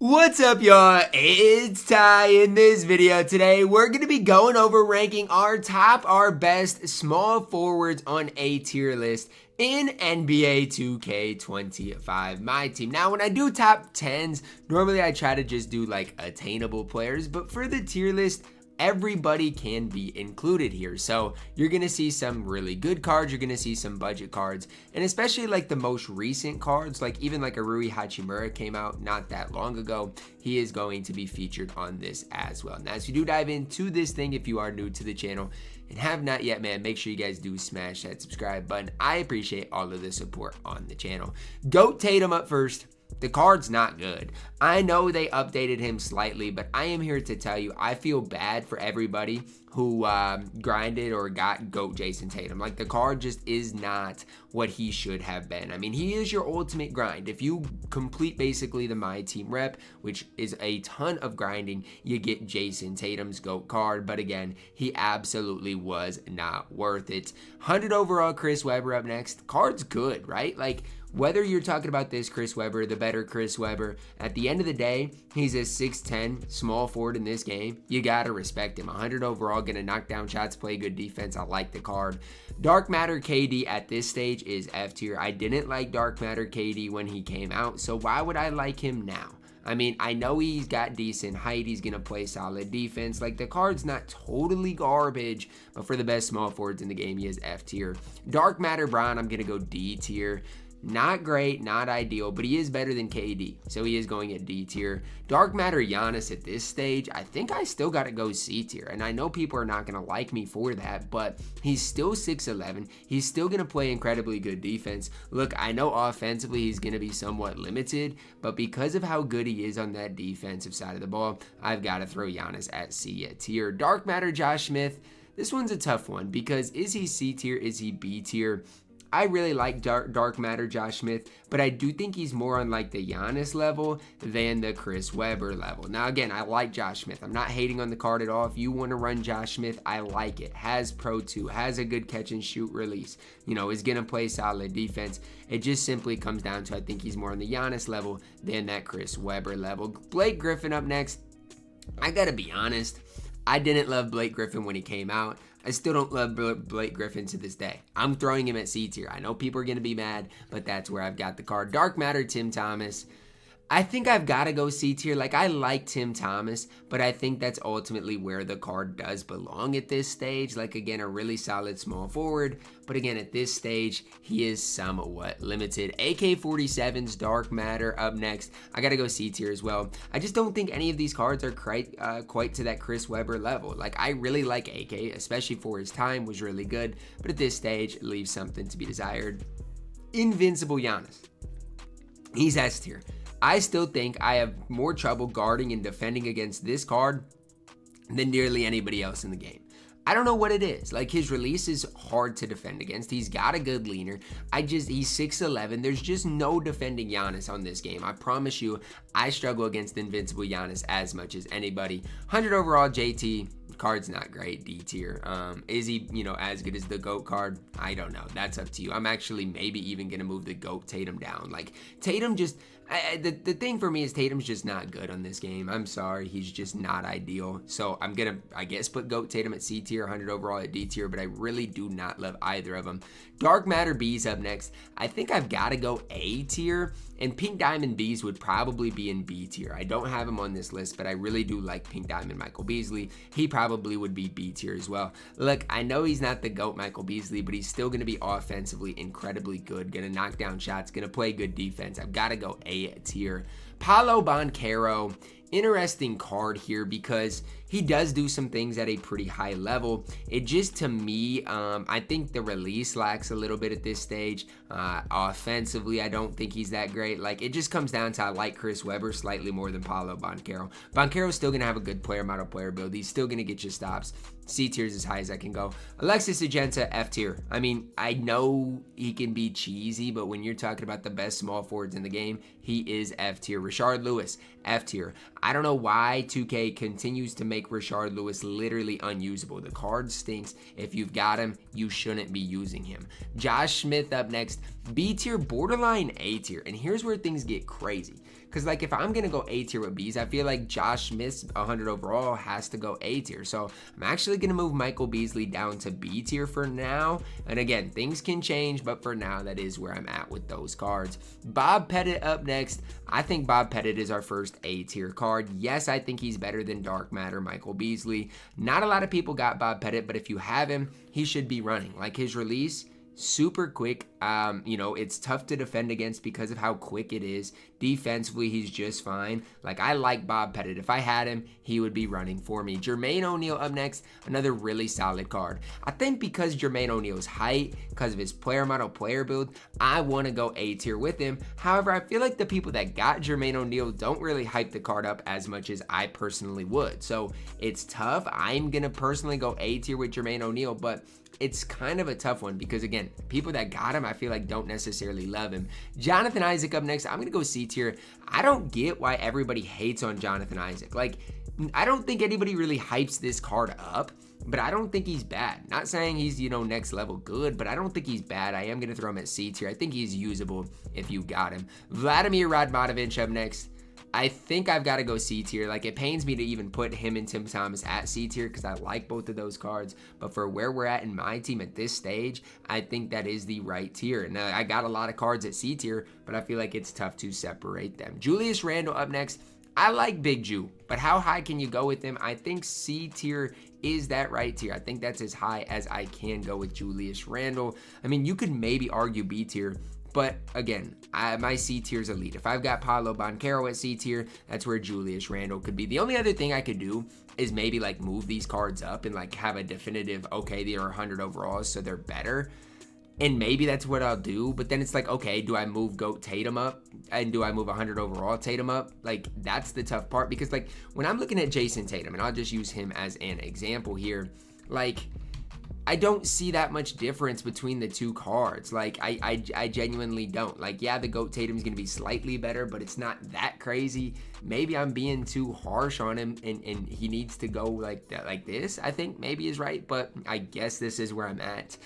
What's up, y'all? It's Ty. In this video today, we're going to be going over ranking our best small forwards on a tier list in NBA 2K25 MyTEAM. Now, when I do top 10s, normally I try to just do like attainable players, but for the tier list, everybody can be included here. So you're going to see some really good cards, you're going to see some budget cards, and especially like the most recent cards, like even like a Rui Hachimura came out not that long ago. He is going to be featured on this as well. Now, as you do dive into this thing, if you are new to the channel and have not yet, man, make sure you guys do smash that subscribe button. I appreciate all of the support on the channel. Goat Tatum up first. The card's not good. I know they updated him slightly, but I am here to tell you, I feel bad for everybody who grinded or got GOAT Jason Tatum. Like, the card just is not what he should have been. I mean, he is your ultimate grind. If you complete basically the MyTEAM rep, which is a ton of grinding, you get Jason Tatum's GOAT card. But again, he absolutely was not worth it. 100 overall Chris Webber up next. Card's good, right? Like, whether you're talking about this Chris Webber, the better Chris Webber, at the end of the day, he's a 6'10", small forward in this game. You gotta respect him. 100 overall, gonna knock down shots, play good defense. I like the card. Dark Matter KD at this stage is F tier. I didn't like Dark Matter KD when he came out, so why would I like him now? I mean, I know he's got decent height. He's going to play solid defense. Like, the card's not totally garbage, but for the best small forwards in the game, he is F tier. Dark Matter Brown, I'm going to go D tier. Not great, not ideal, but he is better than KD, so he is going at D tier. Dark Matter Giannis at this stage, I think I still got to go C tier, and I know people are not going to like me for that, but he's still 6'11". He's still going to play incredibly good defense. Look, I know offensively he's going to be somewhat limited, but because of how good he is on that defensive side of the ball, I've got to throw Giannis at C tier. Dark Matter Josh Smith, this one's a tough one because is he C tier, is he B tier? I really like Dark Matter Josh Smith, but I do think he's more on like the Giannis level than the Chris Webber level. Now, again, I like Josh Smith. I'm not hating on the card at all. If you want to run Josh Smith, I like it. Has Pro 2, has a good catch and shoot release. You know, is going to play solid defense. It just simply comes down to I think he's more on the Giannis level than that Chris Webber level. Blake Griffin up next. I got to be honest. I didn't love Blake Griffin when he came out. I still don't love Blake Griffin to this day. I'm throwing him at C tier. I know people are going to be mad, but that's where I've got the card. Dark Matter Tim Thomas. I think I've got to go C tier. Like, I like Tim Thomas, but I think that's ultimately where the card does belong at this stage. Like, again, a really solid small forward, but again, at this stage, he is somewhat limited. AK-47's Dark Matter up next. I got to go C tier as well. I just don't think any of these cards are quite to that Chris Webber level. Like, I really like AK, especially for his time, was really good, but at this stage, it leaves something to be desired. Invincible Giannis. He's S tier. I still think I have more trouble guarding and defending against this card than nearly anybody else in the game. I don't know what it is. Like, his release is hard to defend against. He's got a good leaner. He's 6'11". There's just no defending Giannis on this game. I promise you, I struggle against Invincible Giannis as much as anybody. 100 overall JT. Card's not great, D tier. Is he, as good as the GOAT card? I don't know. That's up to you. I'm actually maybe even going to move the GOAT Tatum down. Like, Tatum just... the thing for me is Tatum's just not good on this game. I'm sorry. He's just not ideal. So I'm going to, I guess, put GOAT Tatum at C tier, 100 overall at D tier, but I really do not love either of them. Dark Matter B's up next. I think I've got to go A tier, and Pink Diamond B's would probably be in B tier. I don't have him on this list, but I really do like Pink Diamond Michael Beasley. He probably would be B tier as well. Look, I know he's not the GOAT Michael Beasley, but he's still going to be offensively incredibly good, going to knock down shots, going to play good defense. I've got to go A tier. Paolo Banchero, interesting card here because he does do some things at a pretty high level. It just, to me, I think the release lacks a little bit at this stage. Offensively, I don't think he's that great. Like, it just comes down to I like Chris Webber slightly more than Paolo Banchero. Banchero's still going to have a good player model player build. He's still going to get you stops. C tier is as high as I can go. Alexis Agenta, F tier. I mean, I know he can be cheesy, but when you're talking about the best small forwards in the game, he is F tier. Rashard Lewis, F tier. I don't know why 2K continues to make Rashard Lewis literally unusable. The card stinks. If you've got him, you shouldn't be using him. Josh Smith up next. B tier, borderline A tier. And here's where things get crazy. Because like if I'm gonna go A tier with Bees, I feel like Josh Smith's 100 overall has to go A tier. So I'm actually gonna move Michael Beasley down to B tier for now. And again, things can change, but for now, that is where I'm at with those cards. Bob Pettit up next. I think Bob Pettit is our first A tier card. Yes, I think he's better than Dark Matter Michael Beasley. Not a lot of people got Bob Pettit, but if you have him, he should be running. Like his release, super quick. You know, it's tough to defend against because of how quick it is. Defensively, he's just fine. Like, I like Bob Pettit. If I had him, he would be running for me. Jermaine O'Neal up next, another really solid card. I think because Jermaine O'Neal's height, because of his player model player build, I want to go A tier with him. However, I feel like the people that got Jermaine O'Neal don't really hype the card up as much as I personally would. So it's tough. I'm going to personally go A tier with Jermaine O'Neal, but it's kind of a tough one because, again, people that got him, I feel like don't necessarily love him. Jonathan Isaac up next. I'm going to go C tier. I don't get why everybody hates on Jonathan Isaac. Like, I don't think anybody really hypes this card up, but I don't think he's bad. Not saying he's, you know, next level good, but I don't think he's bad. I am going to throw him at C tier. I think he's usable if you got him. Vladimir Radmatovich up next. I think I've got to go C tier. Like, it pains me to even put him and Tim Thomas at C tier because I like both of those cards. But for where we're at in my team at this stage, I think that is the right tier. Now, I got a lot of cards at C tier, but I feel like it's tough to separate them. Julius Randle up next. I like Big Jew, but how high can you go with him? I think C tier is that right tier. I think that's as high as I can go with Julius Randle. I mean, you could maybe argue B tier, but again, my C tier is elite. If I've got Paolo Banchero at C tier, that's where Julius Randle could be. The only other thing I could do is maybe like move these cards up and like have a definitive, okay, they are 100 overalls, so they're better. And maybe that's what I'll do, but then it's like, okay, do I move GOAT Tatum up? And do I move 100 overall Tatum up? Like, that's the tough part because like when I'm looking at Jason Tatum, and I'll just use him as an example here, like, I don't see that much difference between the two cards. Like, I genuinely don't. Like, yeah, the GOAT Tatum's going to be slightly better, but it's not that crazy. Maybe I'm being too harsh on him, and he needs to go like that, like this, I think maybe is right. But I guess this is where I'm at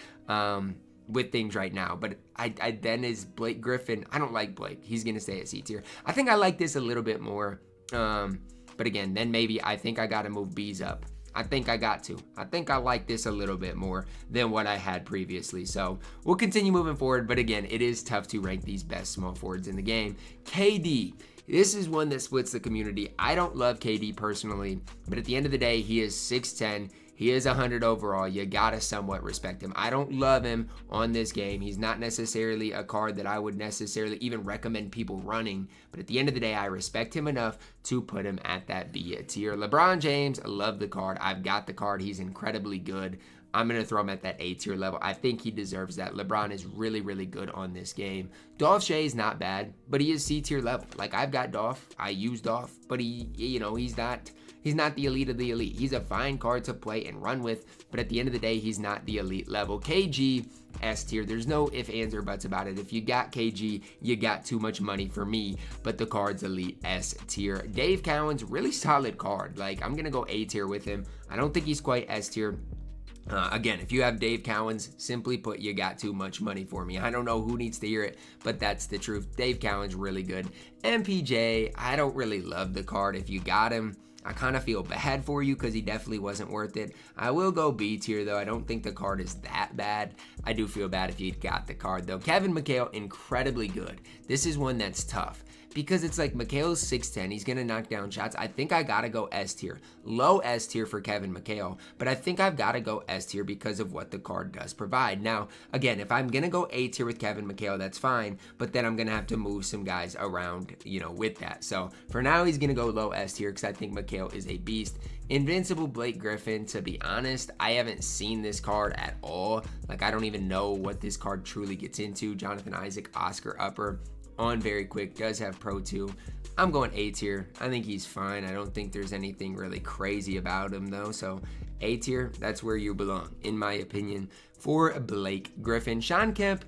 with things right now. But I then is Blake Griffin. I don't like Blake. He's going to stay at C tier. I think I like this a little bit more. But again, then maybe I think I got to move Bees up. I think I got to. I think I like this a little bit more than what I had previously. So we'll continue moving forward. But again, it is tough to rank these best small forwards in the game. KD. This is one that splits the community. I don't love KD personally, but at the end of the day, he is 6'10". He is 100 overall. You gotta somewhat respect him. I don't love him on this game. He's not necessarily a card that I would necessarily even recommend people running, but at the end of the day, I respect him enough to put him at that B tier. LeBron James, I love the card. I've got the card. He's incredibly good. I'm going to throw him at that A tier level. I think he deserves that. LeBron is really, really good on this game. Dolph Shea is not bad, but he is C tier level. Like, I've got Dolph. I use Dolph, but he, you know, he's not the elite of the elite. He's a fine card to play and run with, but at the end of the day, he's not the elite level. KG, S tier. There's no ifs, ands, or buts about it. If you got KG, you got too much money for me, but the card's elite S tier. Dave Cowens, really solid card. Like, I'm going to go A tier with him. I don't think he's quite S tier. Again, if you have Dave Cowens, simply put, you got too much money for me. I don't know who needs to hear it, but that's the truth. Dave Cowens, really good. MPJ, I don't really love the card. If you got him, I kind of feel bad for you because he definitely wasn't worth it. I will go B tier, though. I don't think the card is that bad. I do feel bad if you got the card, though. Kevin McHale, incredibly good. This is one that's tough because it's like McHale's 6'10". He's going to knock down shots. I think I got to go S tier. Low S tier for Kevin McHale, but I think I've got to go S tier because of what the card does provide. Now, again, if I'm going to go A tier with Kevin McHale, that's fine, but then I'm going to have to move some guys around, you know, with that. So for now, he's going to go low S tier because I think McHale is a beast. Invincible Blake Griffin, to be honest, I haven't seen this card at all. Like, I don't even know what this card truly gets into. Jonathan Isaac, Oscar Upper, on very quick, does have Pro 2. I'm going A tier. I think he's fine. I don't think there's anything really crazy about him, though. So A tier, that's where you belong, in my opinion, for Blake Griffin. Sean Kemp,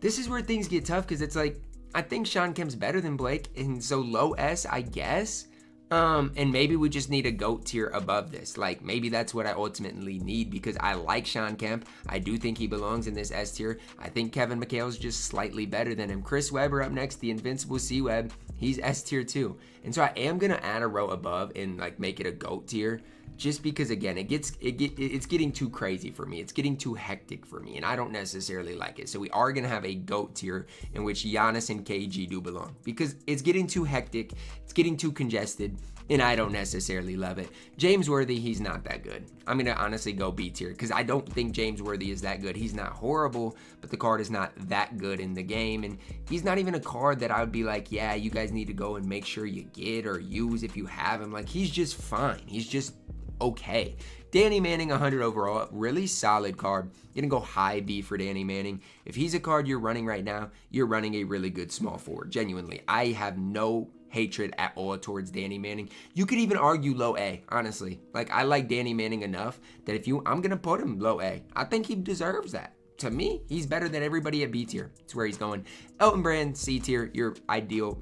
this is where things get tough because it's like, I think Sean Kemp's better than Blake, and so low S, I guess. And maybe we just need a GOAT tier above this. Like, maybe that's what I ultimately need, because I like Sean Kemp. I do think he belongs in this S tier. I think Kevin McHale's just slightly better than him. Chris Webber up next, the invincible C-Web. He's S tier too. And so I am going to add a row above and like make it a GOAT tier. Just because, again, it's getting too crazy for me. It's getting too hectic for me, and I don't necessarily like it. So we are going to have a GOAT tier in which Giannis and KG do belong, because it's getting too hectic, it's getting too congested, and I don't necessarily love it. James Worthy, he's not that good. I'm going to honestly go B tier, because I don't think James Worthy is that good. He's not horrible, but the card is not that good in the game, and he's not even a card that I would be like, yeah, you guys need to go and make sure you get or use if you have him. Like, he's just fine. He's just okay. Danny Manning, 100 overall, really solid card. Gonna go high B for Danny Manning. If he's a card you're running right now, you're running a really good small forward. Genuinely, I have no hatred at all towards Danny Manning. You could even argue low A, honestly. Like, I like Danny Manning enough that I'm gonna put him low A. I think he deserves that. To me, he's better than everybody at B tier. It's where he's going. Elton Brand, C tier, your ideal,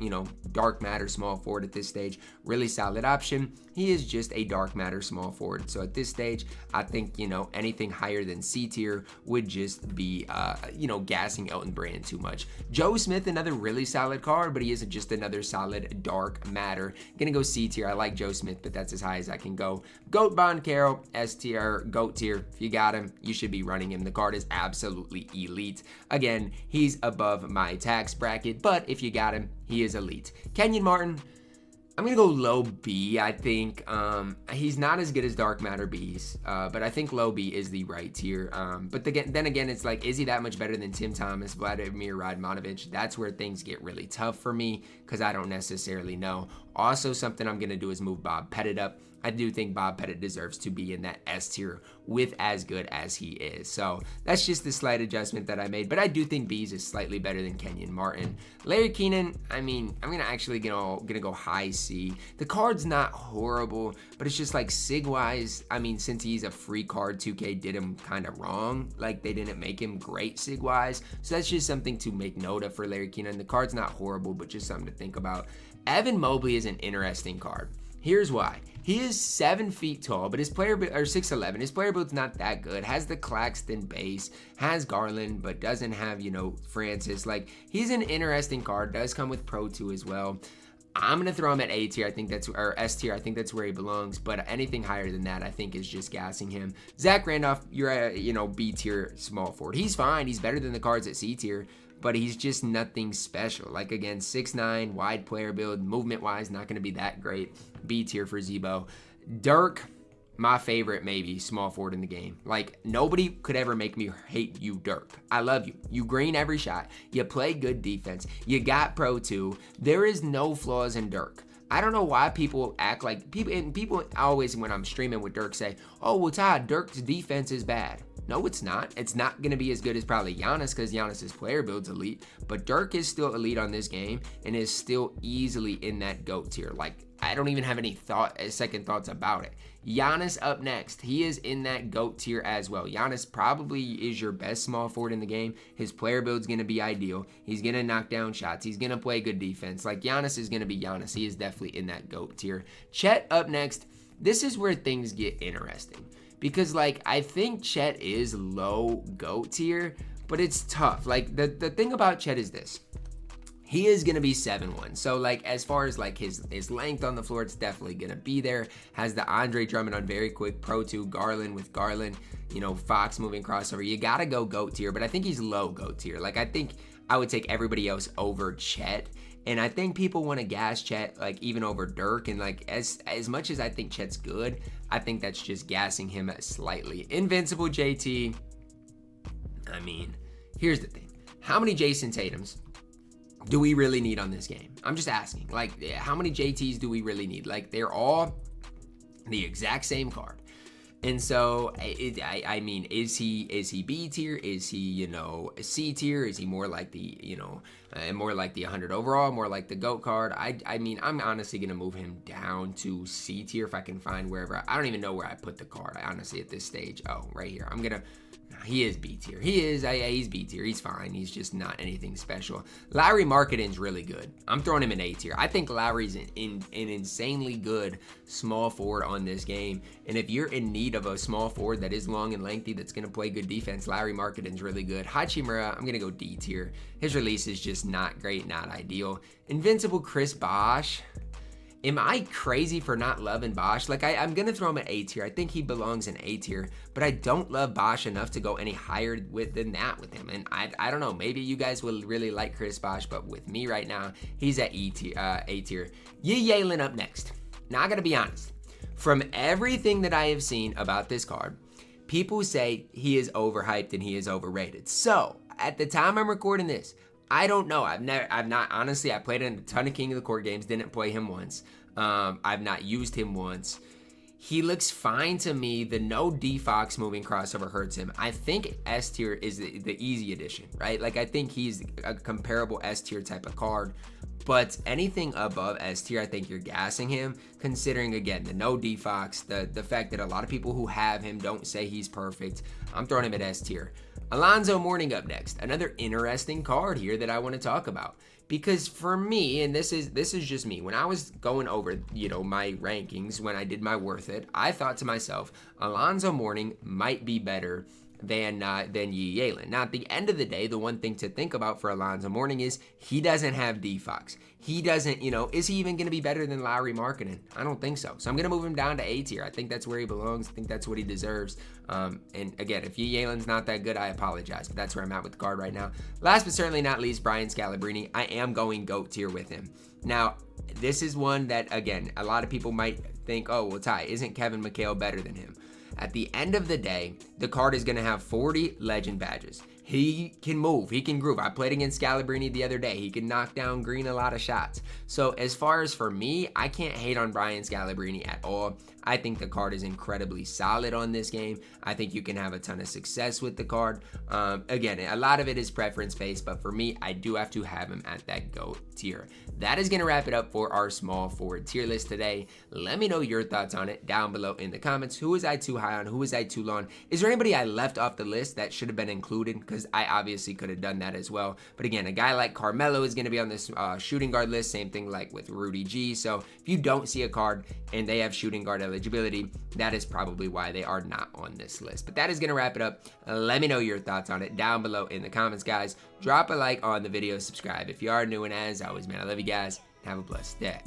dark matter small forward at this stage. Really solid option. He is just a dark matter small forward. So at this stage, I think, anything higher than C tier would just be, gassing Elton Brand too much. Joe Smith, another really solid card, but he isn't just another solid dark matter. Gonna go C tier. I like Joe Smith, but that's as high as I can go. Goat Bond Carroll, S tier, GOAT tier. If you got him, you should be running him. The card is absolutely elite. Again, he's above my tax bracket, but if you got him, he is elite. Kenyon Martin, I'm gonna go low B. I think he's not as good as Dark Matter B's, but I think low B is the right tier. But then again, it's like, is he that much better than Tim Thomas, Vladimir Radmanovich? That's where things get really tough for me, because I don't necessarily know. Also, something I'm gonna do is move Bob Pettit up. I do think Bob Pettit deserves to be in that S tier with as good as he is. So that's just the slight adjustment that I made. But I do think B's is slightly better than Kenyon Martin. Larry Keenan, I'm gonna go high C. The card's not horrible, but it's just like sig-wise, since he's a free card, 2K did him kind of wrong. Like, they didn't make him great sig-wise. So that's just something to make note of for Larry Keenan. The card's not horrible, but just something to think about. Evan Mobley is an interesting card. Here's why. He is 7 feet tall, but his player, or 6'11", his player build's not that good. Has the Claxton base, has Garland, but doesn't have, Francis. Like, he's an interesting card, does come with Pro 2 as well. I'm going to throw him at A tier. Or S tier. I think that's where he belongs. But anything higher than that, I think, is just gassing him. Zach Randolph, you're at, B tier small forward. He's fine. He's better than the cards at C tier. But he's just nothing special. Like, again, 6'9", wide player build, movement-wise, not going to be that great. B tier for Zebo. Dirk, my favorite, maybe, small forward in the game. Like, nobody could ever make me hate you, Dirk. I love you. You green every shot. You play good defense. You got Pro 2. There is no flaws in Dirk. I don't know why people act like, people always, when I'm streaming with Dirk, say, oh, well, Todd, Dirk's defense is bad. No, it's not. It's not going to be as good as probably Giannis, because Giannis's player build's elite. But Dirk is still elite on this game and is still easily in that GOAT tier. Like, I don't even have any second thoughts about it. Giannis up next. He is in that GOAT tier as well. Giannis probably is your best small forward in the game. His player build's going to be ideal. He's going to knock down shots. He's going to play good defense. Like, Giannis is going to be Giannis. He is definitely in that GOAT tier. Chet up next. This is where things get interesting. Because, like, I think Chet is low GOAT tier, but it's tough. Like, the thing about Chet is this. He is going to be 7'1". So, like, as far as, like, his length on the floor, it's definitely going to be there. Has the Andre Drummond on very quick, Pro 2, Garland with Garland, Fox moving crossover. You got to go GOAT tier, but I think he's low GOAT tier. Like, I think I would take everybody else over Chet. And I think people want to gas Chet, like, even over Dirk. And, like, as much as I think Chet's good, I think that's just gassing him slightly. Invincible JT. Here's the thing. How many Jason Tatums do we really need on this game? I'm just asking. Like, how many JTs do we really need? Like, they're all the exact same card. And so, is he B tier? Is he, C tier? Is he more like the, more like the 100 overall, more like the GOAT card? I'm honestly going to move him down to C tier if I can find wherever. I don't even know where I put the card, honestly, at this stage. Oh, right here. He is B tier. He's B tier. He's fine. He's just not anything special. Lauri Markkanen's really good. I'm throwing him in A tier. I think Lauri's an insanely good small forward on this game. And if you're in need of a small forward that is long and lengthy, that's going to play good defense, Lauri Markkanen's really good. Hachimura, I'm going to go D tier. His release is just not great, not ideal. Invincible Chris Bosh. Am I crazy for not loving Bosh? Like, I'm going to throw him at A tier. I think he belongs in A tier, but I don't love Bosh enough to go any higher than that with him. And I don't know, maybe you guys will really like Chris Bosh, but with me right now, he's at A tier. Yalen up next. Now, I got to be honest. From everything that I have seen about this card, people say he is overhyped and he is overrated. So, at the time I'm recording this, I don't know. Honestly, I played in a ton of King of the Court games, didn't play him once. I've not used him once. He looks fine to me. The no defox moving crossover hurts him. I think S tier is the easy edition, right? Like, I think he's a comparable S tier type of card. But anything above S tier, I think you're gassing him, considering, again, the no defox, the fact that a lot of people who have him don't say he's perfect. I'm throwing him at S tier. Alonzo Mourning up next. Another interesting card here that I want to talk about. Because for me, and this is just me, when I was going over, my rankings, when I did my worth it, I thought to myself, Alonzo Mourning might be better than Yalen. Now, at the end of the day, the one thing to think about for Alonzo Mourning is he doesn't have defox. He doesn't, is he even going to be better than Lauri Markkanen? I don't think so. So I'm going to move him down to A tier. I think that's where he belongs. I think that's what he deserves. And again, if Yalen's not that good, I apologize, but that's where I'm at with the card right now. Last but certainly not least, Brian Scalabrine. I am going GOAT tier with him. Now, this is one that, again, a lot of people might think, oh, well, Ty, isn't Kevin McHale better than him? At the end of the day, the card is going to have 40 legend badges. He can move. He can groove. I played against Scalabrine the other day. He can knock down green a lot of shots. So as far as for me, I can't hate on Brian Scalabrine at all. I think the card is incredibly solid on this game. I think you can have a ton of success with the card. Again, a lot of it is preference based, but for me, I do have to have him at that GOAT tier. That is going to wrap it up for our small forward tier list today. Let me know your thoughts on it down below in the comments. Who was I too high on? Who was I too low on? Is there anybody I left off the list that should have been included? Because I obviously could have done that as well. But again, a guy like Carmelo is going to be on this shooting guard list. Same thing like with Rudy G. So if you don't see a card and they have shooting guard eligibility, that is probably why they are not on this list. But that is going to wrap it up. Let me know your thoughts on it down below in the comments, guys. Drop a like on the video, subscribe if you are new, and as always, man, I love you guys. Have a blessed day.